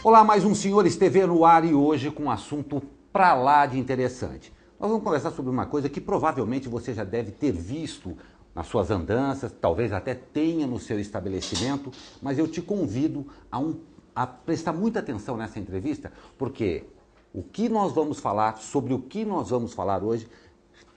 Olá, mais um Senhores TV no ar e hoje com um assunto pra lá de interessante. Nós vamos conversar sobre uma coisa que provavelmente você já deve ter visto nas suas andanças, talvez até tenha no seu estabelecimento, mas eu te convido a prestar muita atenção nessa entrevista, porque o que nós vamos falar, sobre o que nós vamos falar hoje,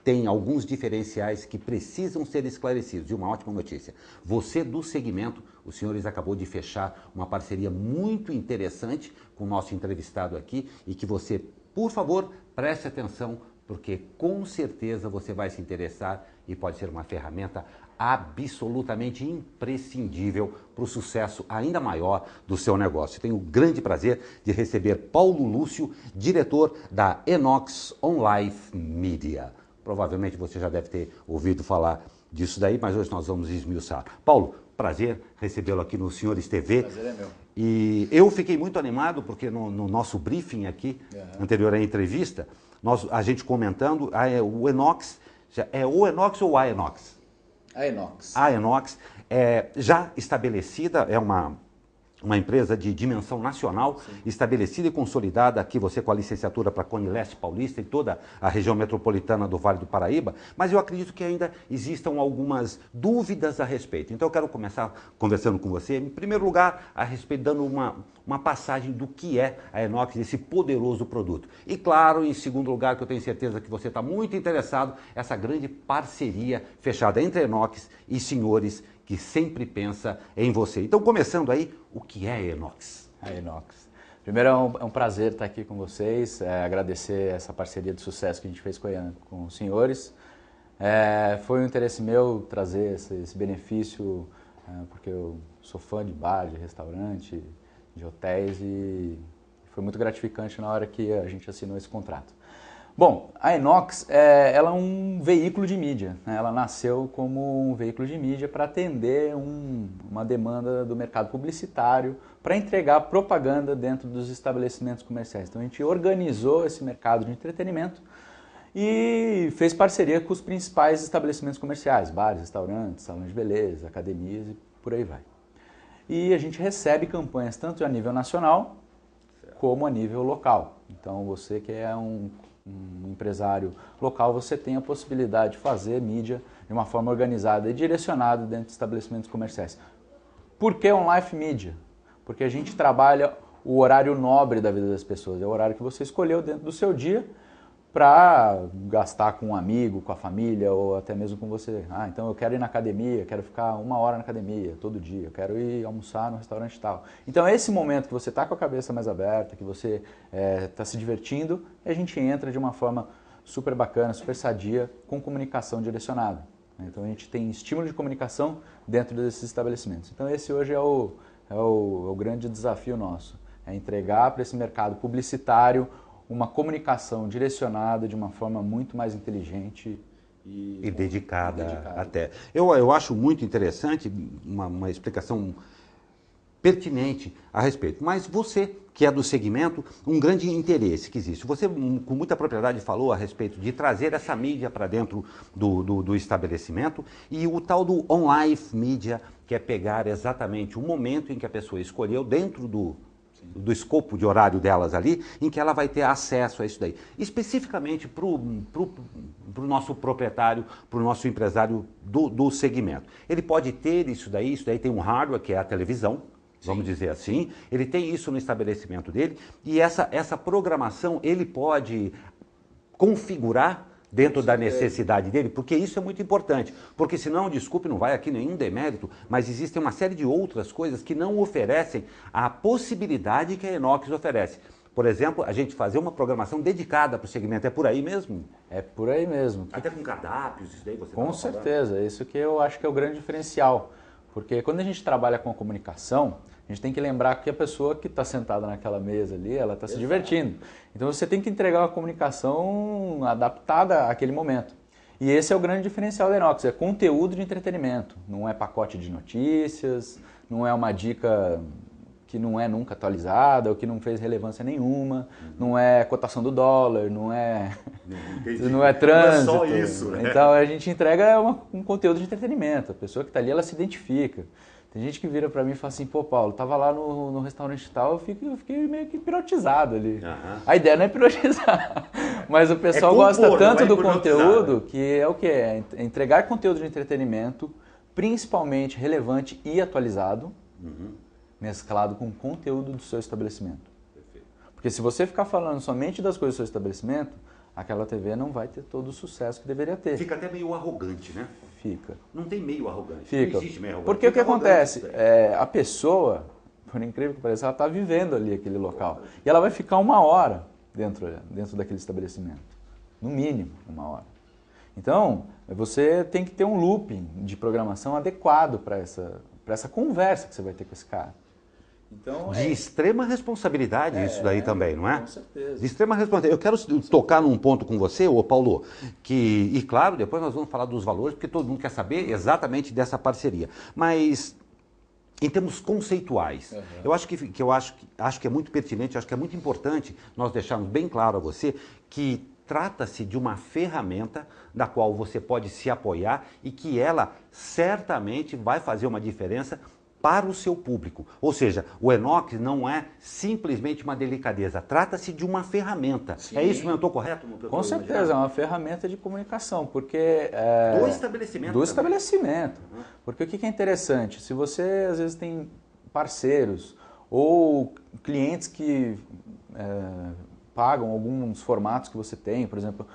tem alguns diferenciais que precisam ser esclarecidos. E uma ótima notícia, você do segmento, os senhores acabou de fechar uma parceria muito interessante com o nosso entrevistado aqui e que você, por favor, preste atenção, porque com certeza você vai se interessar e pode ser uma ferramenta absolutamente imprescindível para o sucesso ainda maior do seu negócio. Tenho o grande prazer de receber Paulo Lúcio, diretor da Enox OnLive Media. Provavelmente você já deve ter ouvido falar disso daí, mas hoje nós vamos esmiuçar. Paulo, prazer recebê-lo aqui no Senhores TV. Prazer é meu. E eu fiquei muito animado porque no nosso briefing aqui, anterior à entrevista, a gente comentando, o Enox, é o Enox ou a Enox? A Enox. A Enox é já estabelecida, é uma empresa de dimensão nacional, sim, estabelecida e consolidada aqui, você com a licenciatura para Cone Leste Paulista e toda a região metropolitana do Vale do Paraíba, mas eu acredito que ainda existam algumas dúvidas a respeito. Então eu quero começar conversando com você, em primeiro lugar, a respeito, dando uma passagem do que é a Enox, esse poderoso produto. E claro, em segundo lugar, que eu tenho certeza que você está muito interessado, essa grande parceria fechada entre a Enox e senhores que sempre pensa em você. Então, começando aí, o que é a Enox? A Enox. Primeiro, é um prazer estar aqui com vocês, agradecer essa parceria de sucesso que a gente fez com os senhores. Foi um interesse meu trazer esse benefício, porque eu sou fã de bar, de restaurante, de hotéis e foi muito gratificante na hora que a gente assinou esse contrato. Bom, a Enox ela é um veículo de mídia, né? Ela nasceu como um veículo de mídia para atender uma demanda do mercado publicitário, para entregar propaganda dentro dos estabelecimentos comerciais. Então a gente organizou esse mercado de entretenimento e fez parceria com os principais estabelecimentos comerciais, bares, restaurantes, salões de beleza, academias e por aí vai. E a gente recebe campanhas tanto a nível nacional como a nível local. Então você que é um empresário local, você tem a possibilidade de fazer mídia de uma forma organizada e direcionada dentro de estabelecimentos comerciais. Por que OnLive Media? Porque a gente trabalha o horário nobre da vida das pessoas, é o horário que você escolheu dentro do seu dia para gastar com um amigo, com a família ou até mesmo com você. Então eu quero ir na academia, quero ficar 1 hora na academia todo dia, eu quero ir almoçar no restaurante e tal. Então é esse momento que você está com a cabeça mais aberta, que você está se divertindo, e a gente entra de uma forma super bacana, super sadia, com comunicação direcionada. Então a gente tem estímulo de comunicação dentro desses estabelecimentos. Então esse hoje é o grande desafio nosso, é entregar para esse mercado publicitário uma comunicação direcionada de uma forma muito mais inteligente e dedicada até. Eu acho muito interessante, uma explicação pertinente a respeito. Mas você, que é do segmento, um grande interesse que existe. Você, com muita propriedade, falou a respeito de trazer essa mídia para dentro do estabelecimento e o tal do OnLive Media, que é pegar exatamente o momento em que a pessoa escolheu dentro do escopo de horário delas ali, em que ela vai ter acesso a isso daí. Especificamente para o nosso proprietário, para o nosso empresário do segmento. Ele pode ter isso daí tem um hardware, que é a televisão, vamos dizer assim, ele tem isso no estabelecimento dele, e essa programação ele pode configurar dentro da necessidade dele, porque isso é muito importante, porque senão, desculpe, não vai aqui nenhum demérito, mas existem uma série de outras coisas que não oferecem a possibilidade que a Enox oferece. Por exemplo, a gente fazer uma programação dedicada para o segmento, é por aí mesmo? É por aí mesmo. Até com cardápios, isso daí você Com certeza, isso que eu acho que é o grande diferencial, porque quando a gente trabalha com a comunicação, a gente tem que lembrar que a pessoa que está sentada naquela mesa ali, ela está se divertindo. Então você tem que entregar uma comunicação adaptada àquele momento. E esse é o grande diferencial da Enox, é conteúdo de entretenimento. Não é pacote de notícias, não é uma dica que não é nunca atualizada ou que não fez relevância nenhuma, não é cotação do dólar, não é trânsito. Não é só isso, né? Então a gente entrega um conteúdo de entretenimento, a pessoa que está ali ela se identifica. Tem gente que vira para mim e fala assim, pô, Paulo, tava lá no restaurante tal, eu fiquei meio que hipnotizado ali. A ideia não é hipnotizar, mas o pessoal gosta tanto do conteúdo que é o quê? É entregar conteúdo de entretenimento, principalmente relevante e atualizado, mesclado com conteúdo do seu estabelecimento. Perfeito. Porque se você ficar falando somente das coisas do seu estabelecimento, aquela TV não vai ter todo o sucesso que deveria ter. Fica até meio arrogante, né? Fica. Não tem meio arrogante. Fica. Não existe meio arrogante. Porque o que acontece? A pessoa, por incrível que pareça, ela está vivendo ali aquele local. E ela vai ficar 1 hora dentro daquele estabelecimento. No mínimo, 1 hora. Então, você tem que ter um looping de programação adequado para essa conversa que você vai ter com esse cara. Então, de extrema responsabilidade isso daí também, não é? Com certeza. De extrema responsabilidade. Eu quero tocar num ponto com você, ô Paulo, e claro, depois nós vamos falar dos valores, porque todo mundo quer saber exatamente dessa parceria. Mas em termos conceituais, eu acho que é muito pertinente, acho que é muito importante nós deixarmos bem claro a você que trata-se de uma ferramenta da qual você pode se apoiar e que ela certamente vai fazer uma diferença para o seu público. Ou seja, o Enox não é simplesmente uma delicadeza, trata-se de uma ferramenta. Sim. É isso mesmo? Eu estou correto? Com certeza, é uma ferramenta de comunicação, porque... do estabelecimento. Do estabelecimento. Porque o que é interessante? Se você, às vezes, tem parceiros ou clientes que pagam alguns formatos que você tem, por exemplo,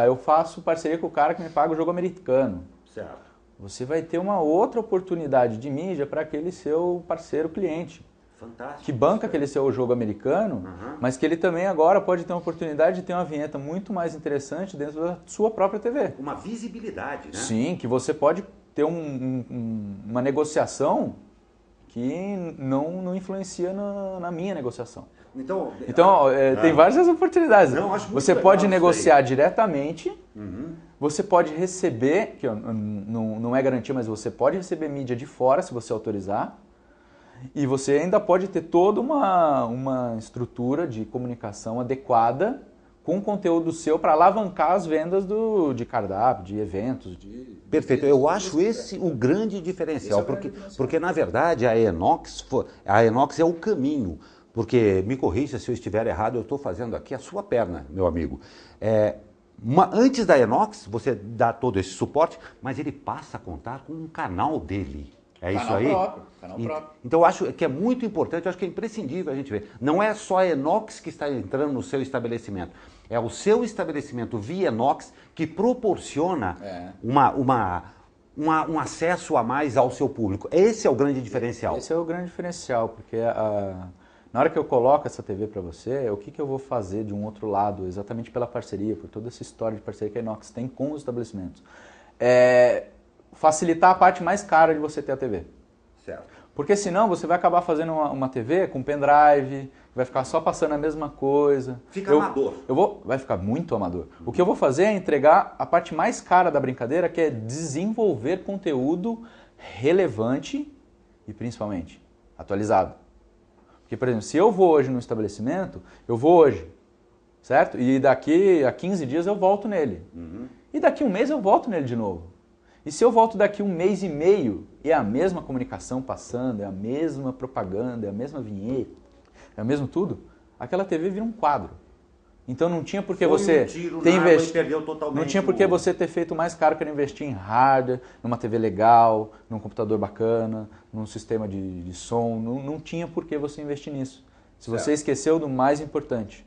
eu faço parceria com o cara que me paga o jogo americano. Certo. Você vai ter uma outra oportunidade de mídia para aquele seu parceiro cliente. Fantástico. Que banca aquele seu jogo americano, mas que ele também agora pode ter uma oportunidade de ter uma vinheta muito mais interessante dentro da sua própria TV. Uma visibilidade, né? Sim, que você pode ter uma negociação que não influencia na minha negociação. Então tem várias oportunidades. Não, acho muito você legal pode negociar diretamente, você pode receber, que não é garantia, mas você pode receber mídia de fora se você autorizar, e você ainda pode ter toda uma estrutura de comunicação adequada com conteúdo seu para alavancar as vendas de cardápio, de eventos. Perfeito, eu acho esse o grande diferencial, porque na verdade a Enox é o caminho. Porque, me corrija se eu estiver errado, eu estou fazendo aqui a sua perna, meu amigo. Antes da Enox, você dá todo esse suporte, mas ele passa a contar com um canal dele. É isso aí? Canal próprio. Então, eu acho que é muito importante, eu acho que é imprescindível a gente ver. Não é só a Enox que está entrando no seu estabelecimento. É o seu estabelecimento via Enox que proporciona um acesso a mais ao seu público. Esse é o grande diferencial. Esse é o grande diferencial, porque na hora que eu coloco essa TV para você, o que eu vou fazer de um outro lado, exatamente pela parceria, por toda essa história de parceria que a Enox tem com os estabelecimentos. Facilitar a parte mais cara de você ter a TV. Certo. Porque senão você vai acabar fazendo uma TV com pendrive, vai ficar só passando a mesma coisa. Fica amador. Vai ficar muito amador. O que eu vou fazer é entregar a parte mais cara da brincadeira, que é desenvolver conteúdo relevante e principalmente atualizado. Porque, por exemplo, se eu vou hoje no estabelecimento, eu vou hoje, certo? E daqui a 15 dias eu volto nele. E daqui 1 mês eu volto nele de novo. E se eu volto daqui 1 mês e meio, é a mesma comunicação passando, é a mesma propaganda, é a mesma vinheta, é o mesmo tudo, aquela TV vira um quadro. Então não tinha por que você não tinha por que você ter feito mais caro que investir em hardware, numa TV legal, num computador bacana, num sistema de som. Não tinha por que você investir nisso. Se você esqueceu do mais importante,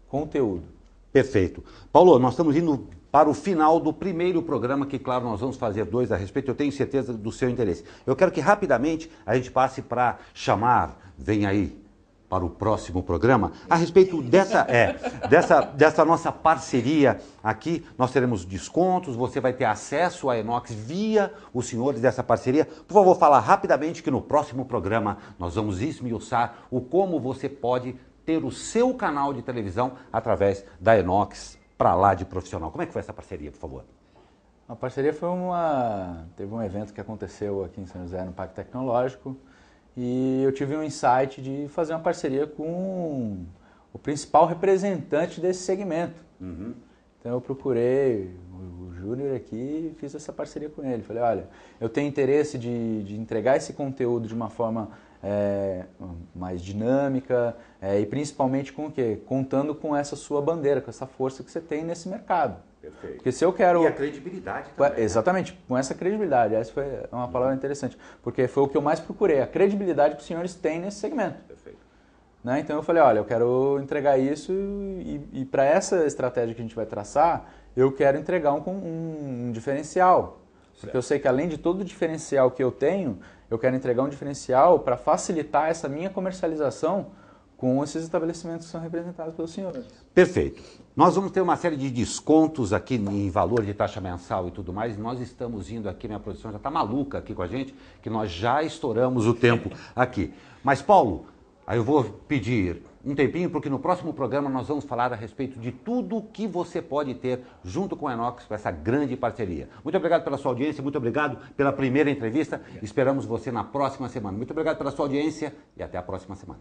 conteúdo. Perfeito. Paulo, nós estamos indo para o final do primeiro programa, que claro, nós vamos fazer 2 a respeito, eu tenho certeza do seu interesse. Eu quero que rapidamente a gente passe para chamar, vem aí, para o próximo programa, a respeito dessa nossa parceria aqui. Nós teremos descontos, você vai ter acesso à Enox via os senhores dessa parceria. Por favor, falar rapidamente que no próximo programa nós vamos esmiuçar o como você pode ter o seu canal de televisão através da Enox para lá de profissional. Como é que foi essa parceria, por favor? A parceria teve um evento que aconteceu aqui em São José, no Parque Tecnológico, e eu tive um insight de fazer uma parceria com o principal representante desse segmento. Então eu procurei o Júnior aqui e fiz essa parceria com ele. Falei, olha, eu tenho interesse de entregar esse conteúdo de uma forma mais dinâmica e principalmente com o quê? Contando com essa sua bandeira, com essa força que você tem nesse mercado. Perfeito. Porque se eu quero... E a credibilidade também. Exatamente, com essa credibilidade. Essa foi uma palavra interessante, porque foi o que eu mais procurei, a credibilidade que os senhores têm nesse segmento. Perfeito. Né? Então eu falei, olha, eu quero entregar isso e para essa estratégia que a gente vai traçar, eu quero entregar um diferencial. Porque eu sei que além de todo o diferencial que eu tenho, eu quero entregar um diferencial para facilitar essa minha comercialização com esses estabelecimentos que são representados pelos senhores. Perfeito. Nós vamos ter uma série de descontos aqui em valor de taxa mensal e tudo mais. Nós estamos indo aqui, minha produção já está maluca aqui com a gente, que nós já estouramos o tempo aqui. Mas, Paulo, aí eu vou pedir um tempinho, porque no próximo programa nós vamos falar a respeito de tudo que você pode ter junto com a Enox, com essa grande parceria. Muito obrigado pela sua audiência, muito obrigado pela primeira entrevista. Esperamos você na próxima semana. Muito obrigado pela sua audiência e até a próxima semana.